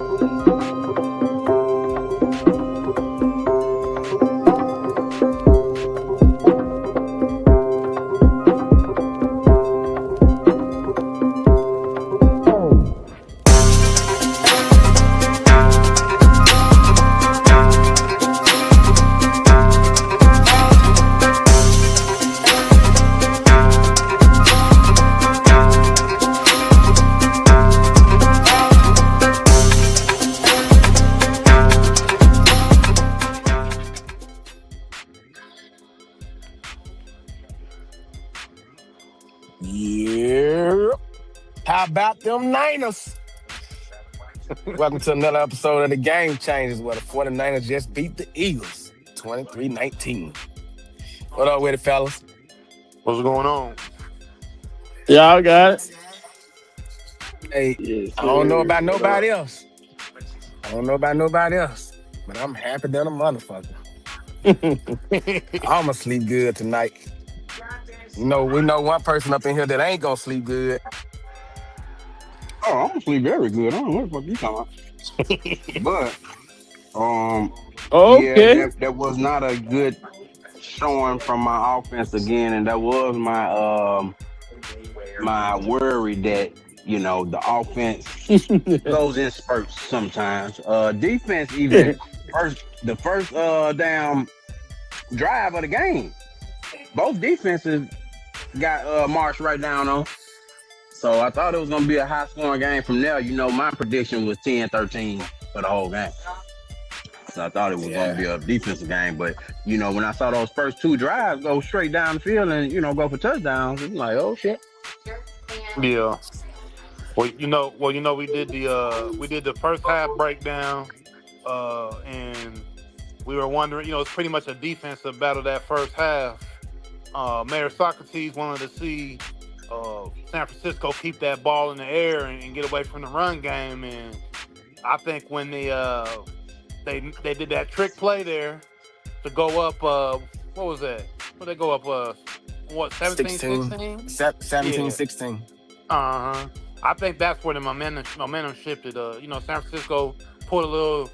Yeah. How about them Niners? Welcome to another episode of the Game Changers, where the 49ers just beat the Eagles 23-19. What up with it, fellas? What's going on? Y'all got it. Hey, Yes, I don't know sir. about What up? nobody else. But I'm happy than a motherfucker. I'ma sleep good tonight. We know one person up in here that ain't gonna sleep good. Oh, I'm gonna sleep very good. I don't know what the fuck you talking about. But yeah, Okay. that was not a good showing from my offense again, and that was my worry that the offense goes in spurts sometimes. Defense even the first down drive of the game, both defenses got marched right down on. So I thought it was going to be a high-scoring game from there. My prediction was 10-13 for the whole game. So I thought it was going to be a defensive game. But, when I saw those first two drives go straight down the field and, go for touchdowns, it's like, oh, shit. Yeah. We did the first half breakdown, and we were wondering, it's pretty much a defensive battle that first half. Mayor Socrates wanted to see San Francisco keep that ball in the air and get away from the run game, and I think when they did that trick play there to go up, what was that? What they go up? 17-16? 17-16. Uh-huh. I think that's where the momentum shifted. San Francisco pulled a little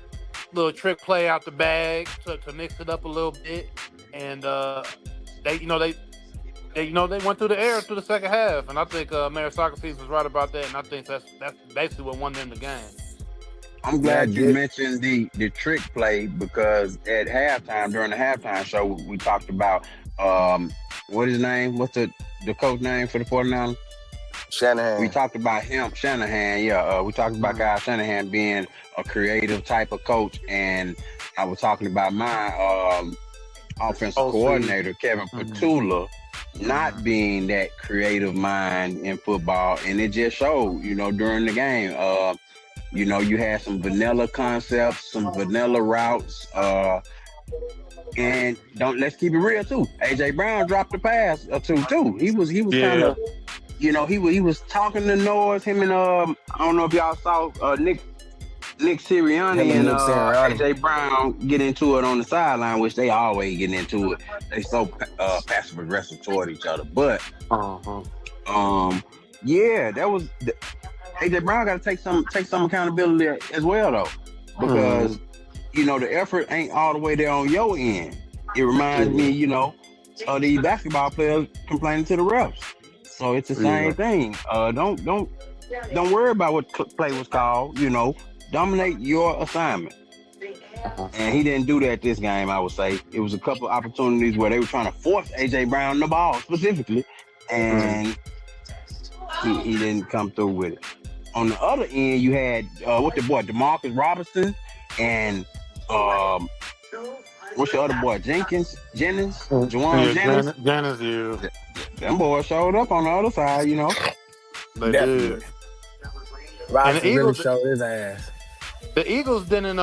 trick play out the bag to mix it up a little bit, and they went through the air through the second half, and I think Mayor Socrates was right about that, and I think that's basically what won them the game. I'm glad you mentioned the trick play, because at halftime, during the halftime show, we talked about what his name? What's the coach name for the 49ers? Shanahan. We talked about him, Shanahan. Yeah, we talked about Kyle Shanahan being a creative type of coach, and I was talking about my offensive coordinator, Kevin Petula, not being that creative mind in football, and it just showed, during the game. You had some vanilla concepts, some vanilla routes, and let's keep it real too. AJ Brown dropped the pass or two too. He was kind of, he was talking to noise. Him and I don't know if y'all saw Nick Sirianni and AJ Brown get into it on the sideline, which they always get into it. They so passive aggressive toward each other. But yeah, that was AJ Brown got to take some accountability as well, though, because the effort ain't all the way there on your end. It reminds me, of these basketball players complaining to the refs. So it's the same thing. Don't worry about what play was called. Dominate your assignment. And he didn't do that this game, I would say. It was a couple opportunities where they were trying to force AJ Brown the ball specifically, and he didn't come through with it. On the other end, you had DeMarcus Robinson and what's your other boy? Jennings? Juwan Jennings? Jennings, Them boys showed up on the other side, They did. Robinson And the Eagles really showed his ass. The Eagles didn't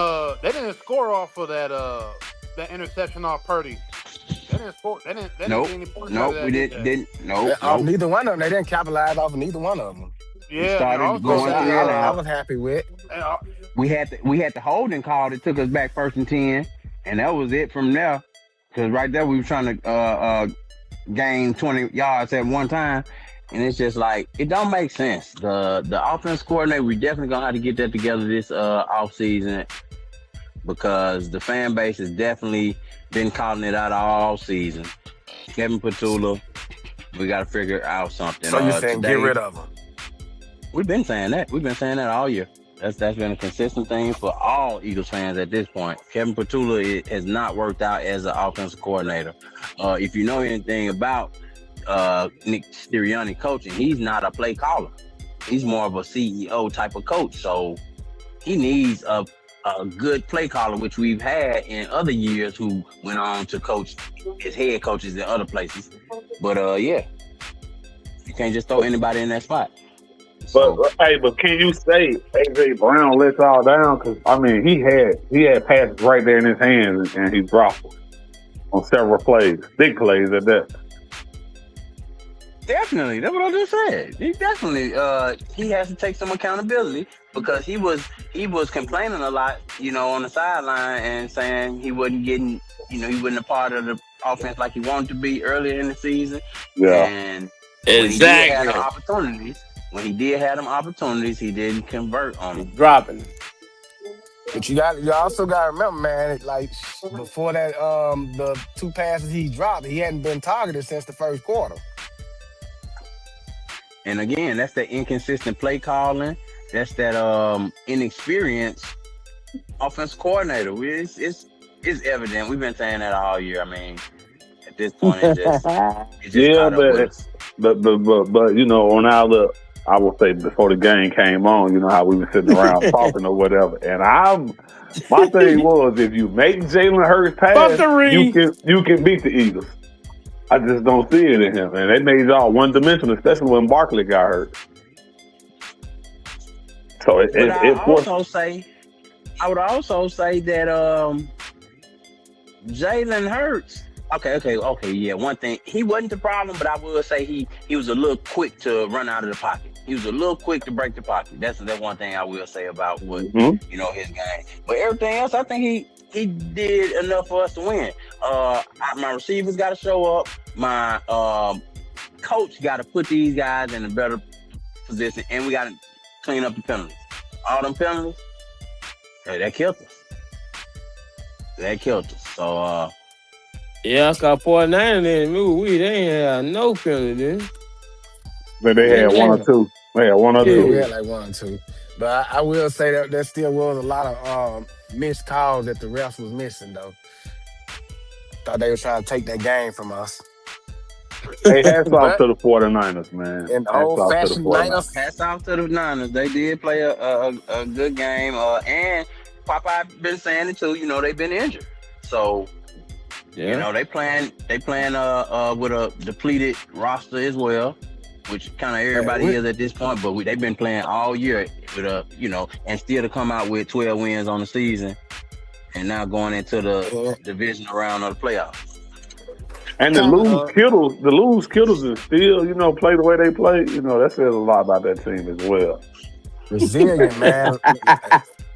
score off of that interception off Purdy. They didn't score. They didn't get any points. Nope, we didn't. Nope. Neither one of them. They didn't capitalize off of neither one of them. Yeah, started going through I was happy with. We had the holding call that took us back 1st and 10, and that was it from there. Because right there we were trying to gain 20 yards at one time, And it's just like it don't make sense. The offense coordinator, we definitely gonna have to get that together this off season because the fan base has definitely been calling it out all season. Kevin Petula, we got to figure out something. So you're saying today, get rid of him? We've been saying that. We've been saying that all year. That's been a consistent thing for all Eagles fans at this point. Kevin Petula has not worked out as an offensive coordinator. If you know anything about Nick Sirianni coaching, he's not a play caller. He's more of a CEO type of coach. So he needs a good play caller, which we've had in other years who went on to coach as head coaches in other places. But yeah, you can't just throw anybody in that spot. But can you say AJ Brown let y'all down? Because I mean, he had passes right there in his hands and he dropped them on several plays, big plays at that. Definitely, that's what I just said. He definitely he has to take some accountability because he was complaining a lot, on the sideline and saying he wasn't getting, he wasn't a part of the offense like he wanted to be earlier in the season. Yeah, and exactly. When he did have them opportunities, he didn't convert on them. Dropping. But you also got to remember, man, like before that, the 2 passes he dropped, he hadn't been targeted since the first quarter. And again, that's that inconsistent play calling. That's that inexperienced offensive coordinator. It's evident. We've been saying that all year. I mean, at this point, it's just yeah, but on our look, I will say before the game came on, how we were sitting around talking or whatever. And my thing was, if you make Jalen Hurts pass, you can beat the Eagles. I just don't see it in him, and they made y'all one-dimensional, especially when Barkley got hurt. So I would also say that Jalen Hurts. Okay. Yeah, one thing, he wasn't the problem, but I will say he was a little quick to run out of the pocket. He was a little quick to break the pocket. That's one thing I will say about what his game. But everything else, I think he did enough for us to win. My receivers got to show up. My coach got to put these guys in a better position, and we got to clean up the penalties. All them penalties, that killed us. So, yeah, I got 49 in the they ain't have no penalty. But they had one or two. They had one or two. We had like 1 or 2. But I will say that there still was a lot of missed calls that the refs was missing, though. Thought they were trying to take that game from us. Hey, hats off to the 49ers, man. And old-fashioned Niners. Hats off to the Niners. They did play a good game. And Popeye been saying it, too. They've been injured. So, they playing with a depleted roster as well, which kind of everybody is at this point. But they've been playing all year with and still to come out with 12 wins on the season, and now going into the divisional round of the playoffs. And the lose Kittles and still, play the way they play. That says a lot about that team as well. Resilient, man.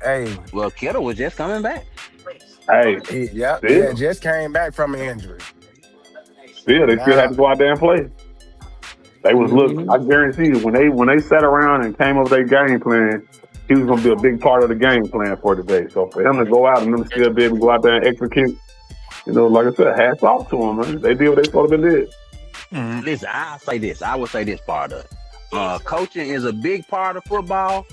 Hey, well, Kittle was just coming back. Hey, he just came back from an injury. Still, they still had to go out there and play. They was looking. I guarantee you, when they sat around and came up with their game plan, he was going to be a big part of the game plan for today. So for him to go out and them still be able to go out there and execute, like I said, hats off to them, man. They did what they supposed to did. Listen, I would say this part of it. Coaching is a big part of football,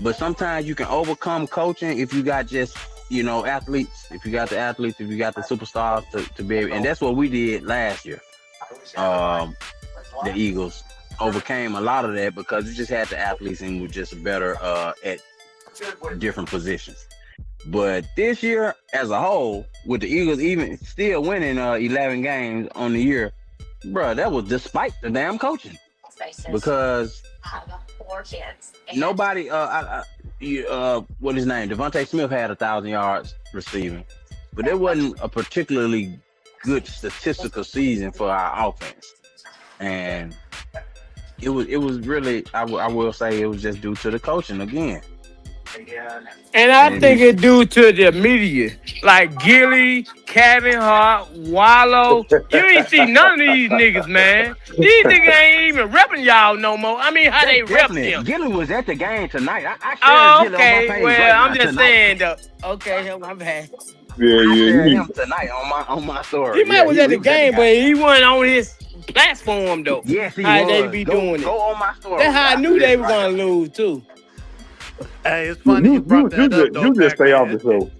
but sometimes you can overcome coaching if you got just athletes. If you got the athletes, if you got the superstars to be able, and that's what we did last year. The Eagles overcame a lot of that because we just had the athletes and were just better at different positions. But this year, as a whole, with the Eagles even still winning 11 games on the year, bro, that was despite the damn coaching. Because nobody, what his name? Devontae Smith had 1,000 yards receiving, but it wasn't a particularly good statistical season for our offense. And it was really, I will say it was just due to the coaching again. And I think it's due to the media. Like Gilly, Kevin Hart, Wallow. You ain't see none of these niggas, man. These niggas ain't even repping y'all no more. I mean, how they rep Definitely. them. Gilly was at the game tonight. I Oh, shared Gilly on my okay. page Well, right I'm now just tonight. saying, though. Okay, my bad. Yeah, I yeah. shared You him tonight on my story. He might Yeah, was he at the was at the game, but game. he wasn't on his platform, though. Yes, he How they was. be Go doing it. on my story. That's how I knew they were going to lose, too. Hey, it's funny you brought that up though, you just stay off Pac-Man. the show.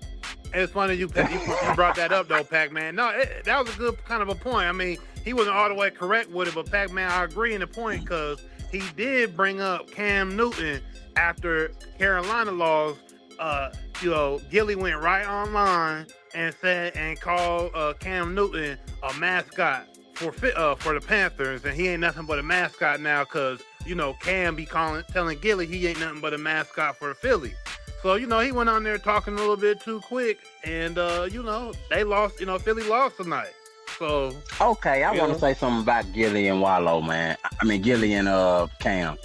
It's funny you brought that up though, Pac-Man. No, that was a good kind of a point. I mean, he wasn't all the way correct with it, but Pac-Man, I agree in the point because he did bring up Cam Newton after Carolina lost. Gilly went right online and said and called Cam Newton a mascot for the Panthers, and he ain't nothing but a mascot now because Cam be telling Gilly he ain't nothing but a mascot for Philly. So he went on there talking a little bit too quick, and they lost. Philly lost tonight. So Okay, I want to say something about Gilly and Wallow, man. I mean Gilly and Cam.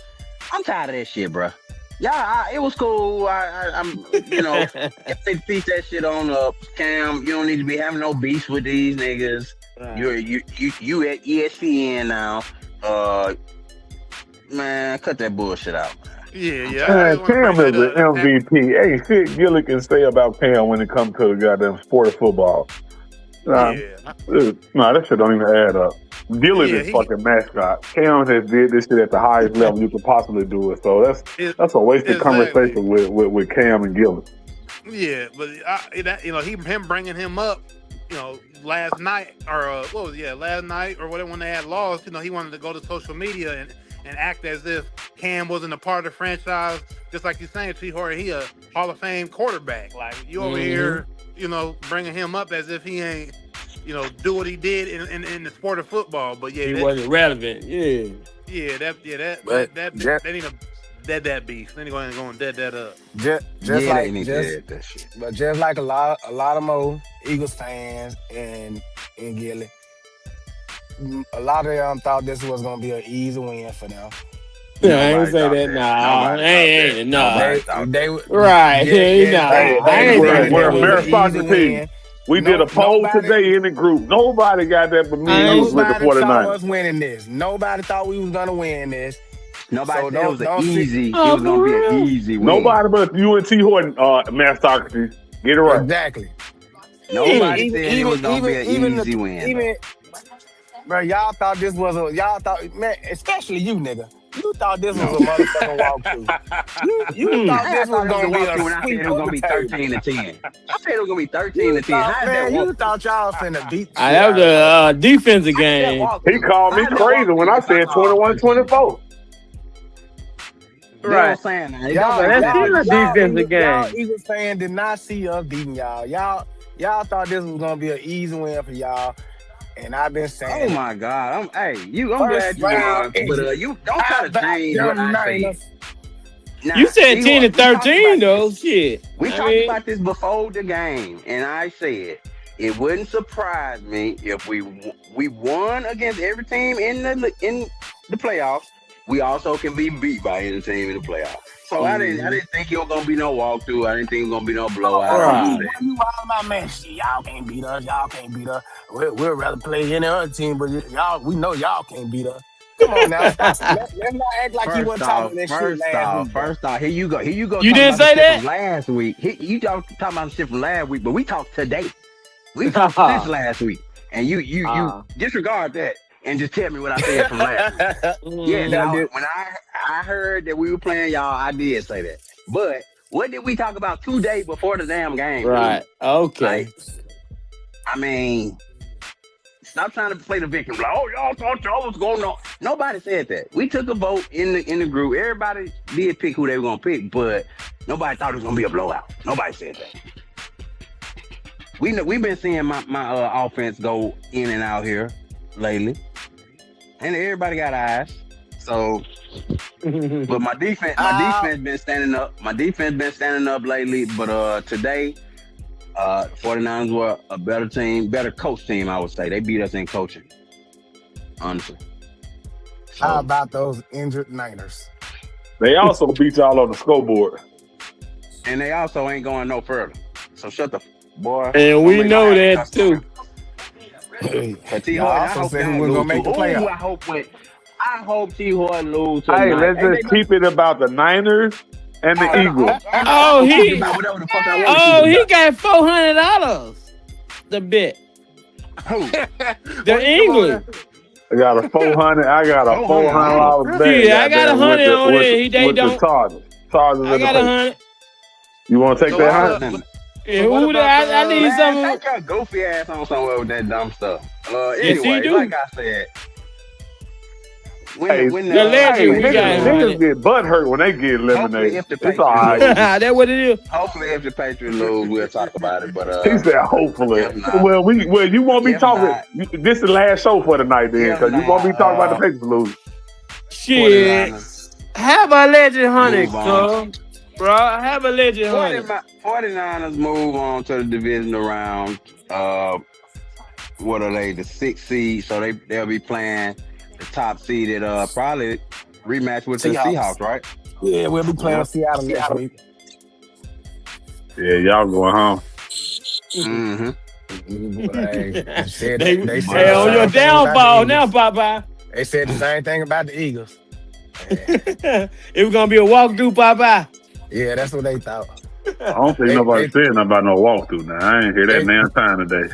I'm tired of that shit, bro. Yeah, it was cool. I'm, y'all need to piece that shit on up. Cam, you don't need to be having no beefs with these niggas. Right. You at ESPN now. Man, cut that bullshit out, man. yeah. Man, Cam is an MVP. Ain't shit Gilly can say about Cam when it comes to the goddamn sport of football. Yeah. That shit don't even add up. Gilly is fucking mascot. Cam has did this shit at the highest level you could possibly do it. So that's a wasted conversation with Cam and Gilly. Yeah, but him bringing him up, last night or last night or whatever when they had lost, he wanted to go to social media and act as if Cam wasn't a part of the franchise, just like you're saying, T-Horry, he a Hall of Fame quarterback. Like you over here, bringing him up as if he ain't, do what he did in the sport of football. But yeah, He wasn't relevant. Yeah. that they need to dead that beef. Then he go and dead that up. Just like a lot of more Eagles fans and Gilly, a lot of them thought this was gonna be an easy win for them. Yeah, I ain't say that. Nah, ain't nah. They Right. We're a meritocracy. We did a poll today in the group. Nobody got that but me and you with the Nobody 49ers. thought us winning this. Nobody thought we was gonna win this. Nobody So said it was don't an see- easy. It was gonna be an easy win. Nobody but you and T. Horton, meritocracy. Get it right. Exactly. Nobody said it was gonna be an easy win. Bro, y'all thought this was man, especially you, nigga. You thought this was a motherfucking walkthrough. You thought this was gonna be a when I said it was gonna be 13-10. I said it was gonna be 13-10. How did that you walk? thought y'all finna beat. That was a defensive game. He called me crazy when I said 21-24. Right. Saying that. That's still a defensive game. Y'all Eagles fan did not see us beating y'all. Y'all thought this was gonna be an easy win for y'all. And I've been saying, Oh my God! I'm glad you won, but you don't try to change what I say. Now, You said see 10-13 though. Shit. We talked about this before the game, and I said it wouldn't surprise me if we won against every team in the playoffs. We also can be beat by any team in the playoffs. So I didn't think it was gonna be no walkthrough. I didn't think it was gonna be no blowout. Right. You all about, man, shit, y'all can't beat us. Y'all can't beat us. We'd rather play any other team, but we know y'all can't beat us. Come on now. Let's not act like you wasn't talking that shit last week. First off, here you go. You didn't say that? From last week. You talking about shit from last week, but we talked today. We talked since last week, and you disregard that and just tell me what I said from last week. Yeah, when I heard that we were playing y'all, I did say that. But what did we talk about 2 days before the damn game? Right. Okay. Like, I mean, stop trying to play the victim. Like, oh, y'all thought y'all was going on. Nobody said that. We took a vote in the group. Everybody did pick who they were gonna pick, but nobody thought it was gonna be a blowout. Nobody said that. We've been seeing my offense go in and out here lately, and everybody got eyes. So, but my defense been standing up. My defense been standing up lately. But today, 49ers were a better team, better coach team, I would say. They beat us in coaching, honestly. So, How about those injured Niners? They also beat y'all on the scoreboard. And they also ain't going no further. So shut the boy. And we know that too. But T. Y'all Hoy, I also hope said y'all who was lose. gonna make the playoff. I hope T. Hoy lose Hey, tonight. let's just keep it about the Niners and the Eagles. Oh, he got $400 to bet. Who? The England. I got a $400. I got a $400 bet. Yeah, I got 100 on it. They don't. The Chargers. Chargers. I got 100. You want to take that 100? Yeah, who I need some. Take your goofy ass on somewhere with that dumb stuff. Yes, he Anyway, do. like I said, The legend, we got niggas get butt hurt when they get eliminated. It's all right. That's what it is. Hopefully, if the Patriots lose, we'll talk about it. But he said, hopefully. Well, you won't be talking. This is the last show for tonight, then, because you won't be talking about the Patriots lose. Shit. Have a legend, honey, bro. Have a legend, honey. 49ers move on to the divisional round. What are they? The 6th seed. So they'll be playing the top seeded. Probably rematch with the Seahawks, right? Yeah, we'll be playing Seattle next week. Yeah, y'all going home. Mm-hmm. They said on your downfall now, Popeye. They said the same thing about the Eagles. It was gonna be a walkthrough, Popeye. Yeah, that's what they thought. I don't think nobody said nothing about no walkthrough now. I ain't hear that damn time today.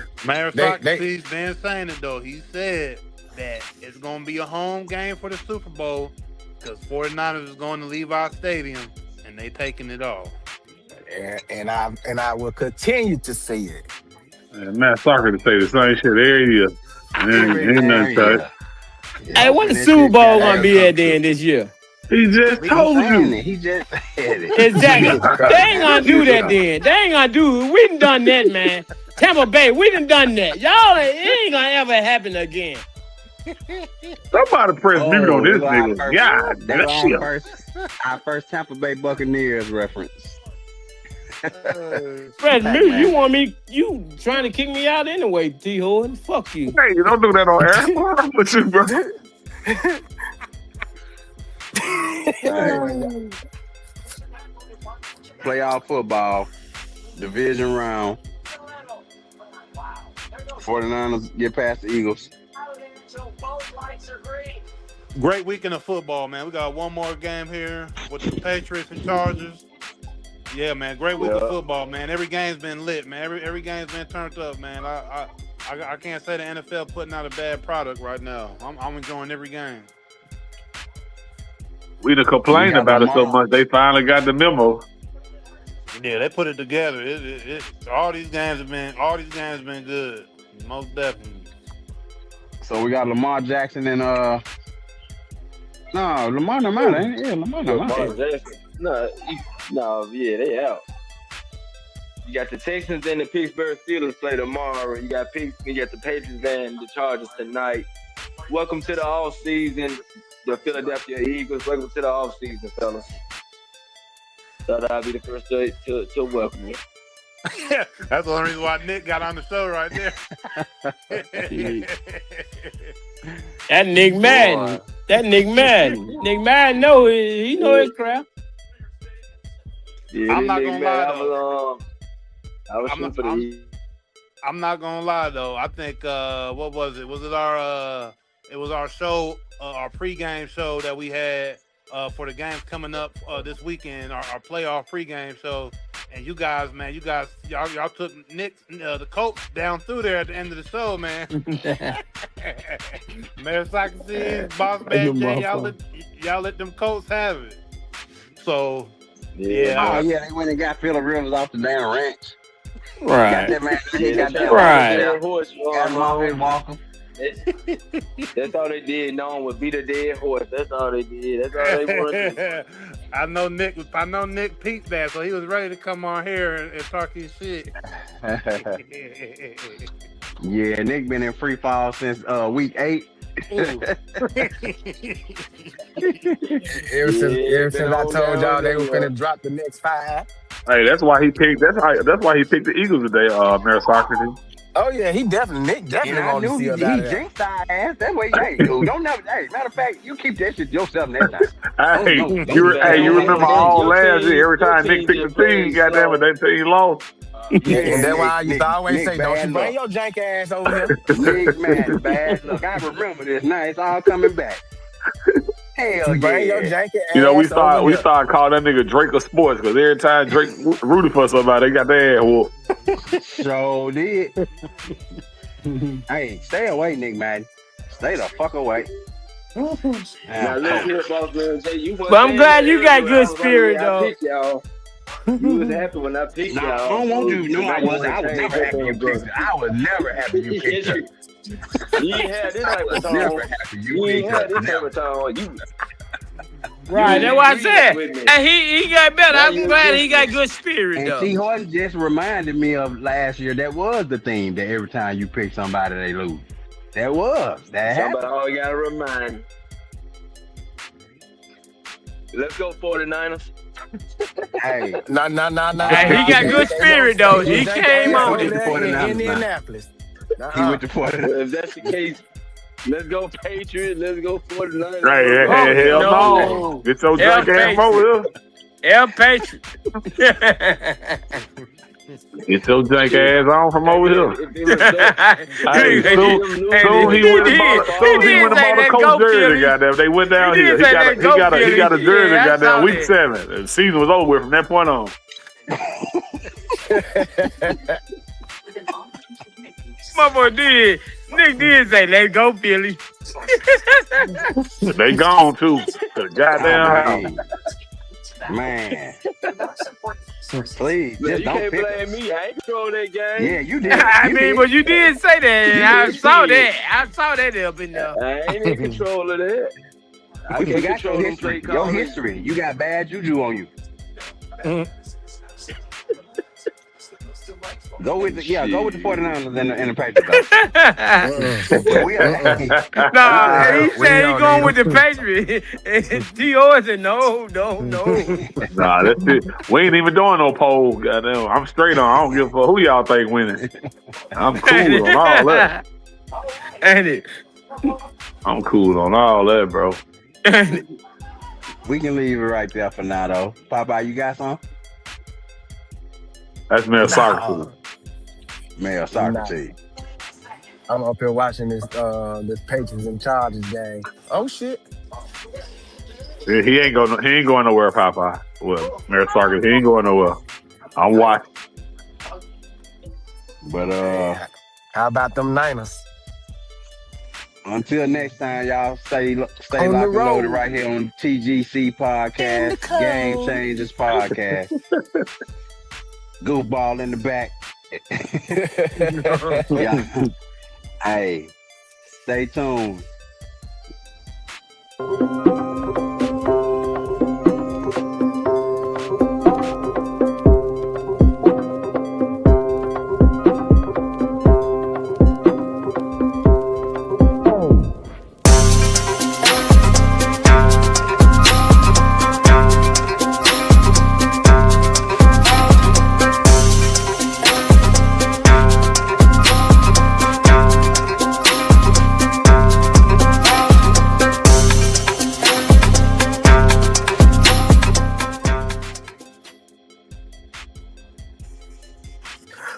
Socrates been saying it though. He said that it's gonna be a home game for the Super Bowl because 49ers is going to Levi Stadium and they taking it off. And I will continue to see it. And Matt Socrates say the same shit every year. Ain't nothing touch. Hey, what the Super Bowl gonna be at the end this year? He just told you. He just said it. Exactly. They ain't gonna do that then. They ain't gonna do it. We done done that, man. Tampa Bay, we done done that. Y'all, it ain't gonna ever happen again. Somebody press mute on this nigga. God damn. Our first Tampa Bay Buccaneers reference. Fred, you want me? You trying to kick me out anyway, T. Hoy? Fuck you. Hey, you don't do that on air. What's you, bro? Playoff football, division round. 49ers get past the Eagles. Great weekend of football, man. We got one more game here with the Patriots and Chargers. Yeah, man. Great week of football, man. Every game's been lit, man. Every game's been turned up, man. I can't say the NFL putting out a bad product right now. I'm enjoying every game. We done complained about it so much. They finally got the memo. Yeah, they put it together. All these games have been good. Most definitely. So we got Lamar Jackson and Lamar no matter, ain't it? Yeah, Lamar no matter. Jackson. No, yeah, they out. You got the Texans and the Pittsburgh Steelers play tomorrow. You got the Patriots and the Chargers tonight. Welcome to the off season, the Philadelphia Eagles. Welcome to the off season, fellas. Thought I'd be the first to welcome you. That's the only reason why Nick got on the show right there. That Nick Madden. Nick Madden know he know his crap. Yeah, I'm not gonna lie though. I'm not gonna lie though. I think what was it? Was it our it was our show, our pregame show that we had for the games coming up this weekend, our playoff pregame show. And you guys, man, y'all took Nick, the Colts down through there at the end of the show, man. Mayor Socrates, Boss Man, y'all let them Colts have it. So, yeah. They went and got Phillip Rivers off the damn ranch. Right. Got that man. Walker. That's all they did. No one would beat a dead horse. That's all they did. That's all they wanted to do. I know Nick peeped that, so he was ready to come on here and talk his shit. Yeah, Nick been in free fall since week 8. Ever since I told y'all they were finna drop the next 5. Hey, that's why he picked the Eagles today, Mayor Socrates. Oh yeah, he definitely And I wanted to knew see he us out of there. jinxed our ass. That's what hey, dude, don't never hey, matter of fact, you keep that shit yourself next time. Hey, Don't you don't remember have all your last team- year, every your time team Nick picked just the team, plays goddamn it, that team lost. Yeah, and that's why I used Nick, to always Nick say, don't you bad bring luck. your jank ass over here. Nick, man, bad luck. I remember this now. It's all coming back. Hell Bring your yeah. jank ass You know, we over here. started calling that nigga Drake of sports because every time Drake rooted for somebody, they got their ass whooped. So did. Hey, stay away, Nick, man. Stay the fuck away. Now look here, boss man. Jay, you But I'm glad you got good spirit, I though. picked y'all. You was happy when I picked No, y'all. I don't want you. No, I wasn't. I was Change never that happy you bro. picked it. I was never happy you picked it. You ain't had this I type was of never tone. happy You you ain't picked had it. this type Never. of tone. You Right, that's what I said. And he got better. Now I'm you glad he got different. good spirit, And though. T. Horton just reminded me of last year. That was the theme that every time you pick somebody, they lose. That was. That somebody happened. always gotta remind. Let's go 49ers. Hey, Nah. Hey, he got good spirit, though. He Jank came ass on over it. there in 49ers, Indianapolis. he went to 49. Well, if that's the case, let's go Patriots. Let's go 49ers. Hey, hell no. no. Get your Hell Drake ass over El Patriot. here. Get your jank ass on from over here. If it was dope, Hey, soon he went and bought a Coach jersey, goddamn. They went down He here. did He say got that a go jersey, Phillies. Yeah, I goddamn, saw week that. 7. The season was over with from that point on. My boy did. Nick did say, let's go, Philly. They gone too. The goddamn house. Man. Please, man, just you don't can't pick blame us. me. I ain't control that game. Yeah, you did. I You mean, did. but you did say that. And You I did saw see it. that. I saw that up in there. I ain't in control of that. I We can't forgot control your them history. play Your calling. history. You got bad juju on you. Go with the 49ers and the Patriots. But we are, No, he we said he on going it. with the Patriots. And T.O. said, no. Nah, that's it. We ain't even doing no poll. Goddamn, I'm straight on. I don't give a fuck who y'all think winning. I'm cool on all that. Ain't it? I'm cool on all that, bro. we can leave it right there for now, though. Popeye, you got some? That's male soccer team. Male soccer Nah. team. I'm up here watching this Patriots and Chargers game. Oh shit. Yeah, he ain't going nowhere, Popeye. Well, male soccer, he ain't going nowhere. I'm watching. But How about them Niners? until next time, y'all stay On locked the and loaded road. right here on TGC Podcast, Game Changers Podcast. Goofball in the back. Yeah. Hey, stay tuned.